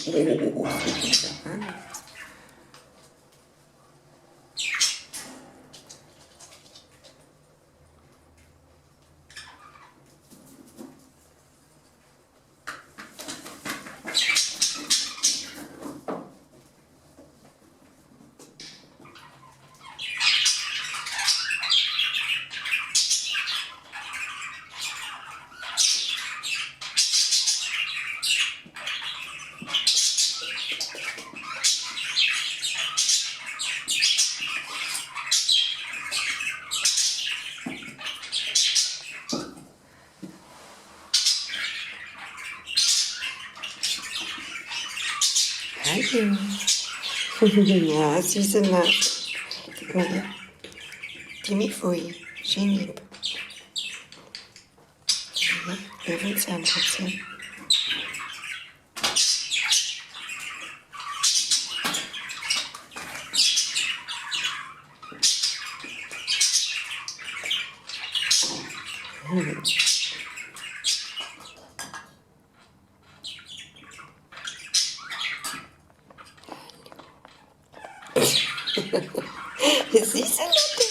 Oh, hallo. Ja, süße Nacht. Gib mal her. Timmy, pfui. Schön lieb. Ja, Löwenzahnputze. Süße Latte.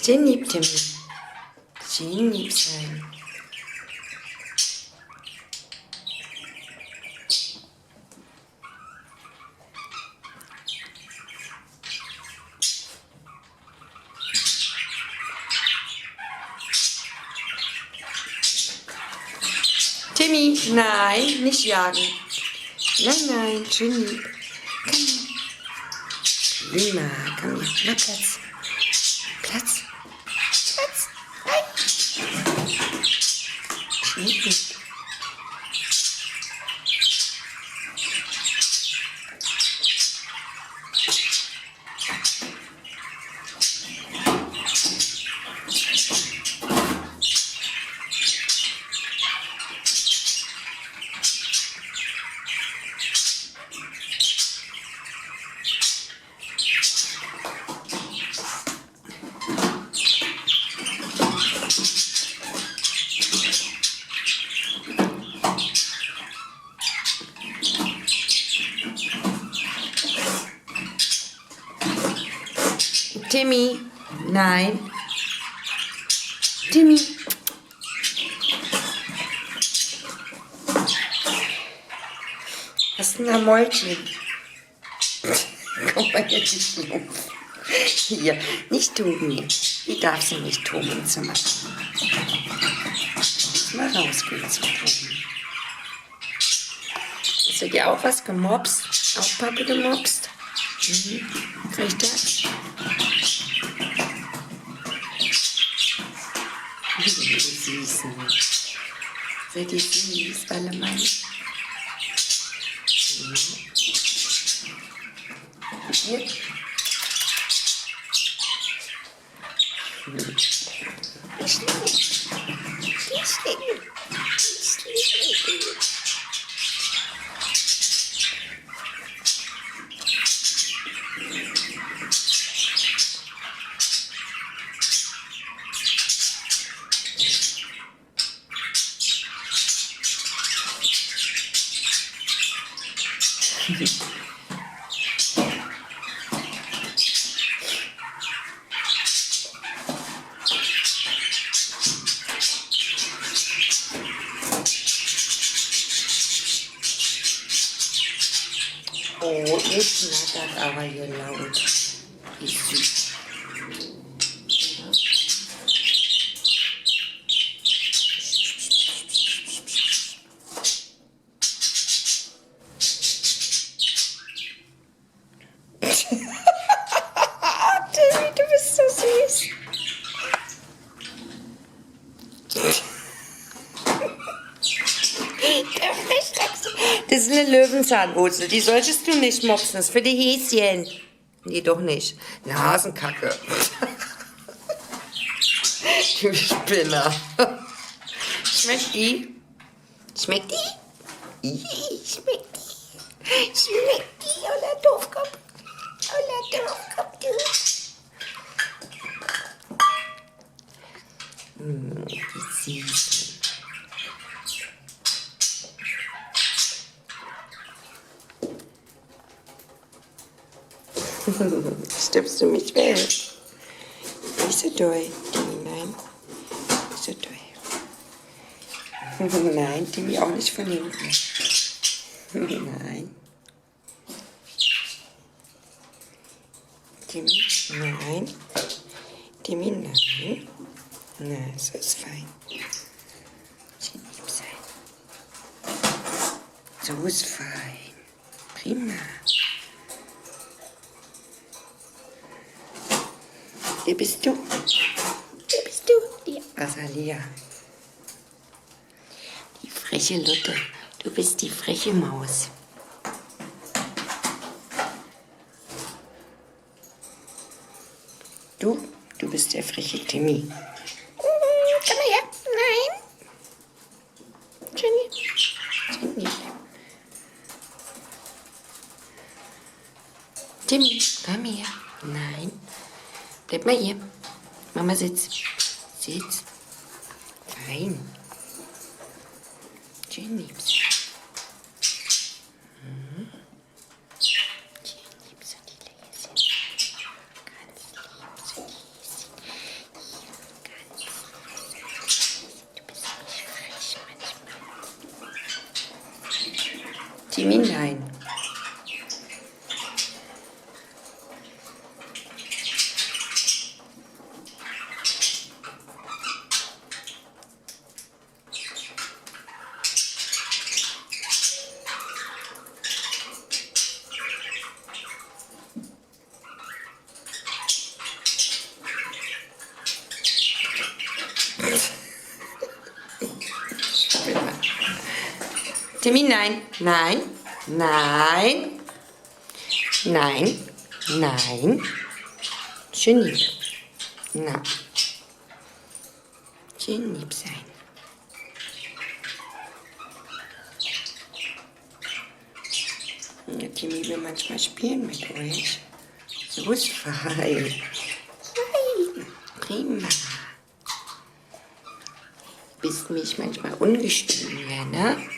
Schön lieb, Timmy. Schön lieb sein. Timmy, nein, nicht jagen. Nein, nein, schön lieb. Komm her. Lima, komm her. Na, Platz. Platz. Platz. Nein. Schön lieb. Timmy, nein. Timmy. Was ist denn ein Mäulchen? Komm mal hier nicht los. Hier, nicht toben. Die darf sie nicht toben im Zimmer. Mal rausgehen zum Toben. Hast du dir auch was gemobst? Auch Papa gemobst? Richtig? Die Süßen. Seid ihr süß, alle meine? Hier. Oh, ihr knattert aber hier laut. Wie süß. Timmy, du bist so süß. Das ist eine Löwenzahnwurzel, die solltest du nicht mopsen, das ist für die Häschen. Nee, doch nicht. Eine Hasenkacke. Du Spinner. Schmeckt die? Schmeckt die? Schmeckt die? Schmeckt die? Oder Doofkopf? Oder Doofkopf, du? Wie Stimmst du mich weg? Nicht so doll, Timmy, nein. Nicht so doll. Nein, Timmy auch nicht von hinten. Nein. Timmy, nein. Timmy, nein. Nein, so ist fein. Schön lieb sein. So ist fein. Prima. Hier bist du. Hier bist du, die Asaliah. Die freche Lutte. Du bist die freche Maus. Du bist der freche Timmy. Komm mal her. Nein. Jenny. Timmy, komm her. Nein. Bleib mal hier. Mama sitzt. Sitz. Fein. Schön liebst. Schön liebst du die Läschen. Ganz liebst du die Läschen. Ganz liebst du bist nicht frech manchmal. Timmy, nein. Timmy, nein, nein, nein, nein, nein. Schön lieb. Na. Schön lieb sein. Ja, Timmy will manchmal spielen mit euch. So ist fein. Fein. Prima. Bist mich manchmal ungestüm hier, ne?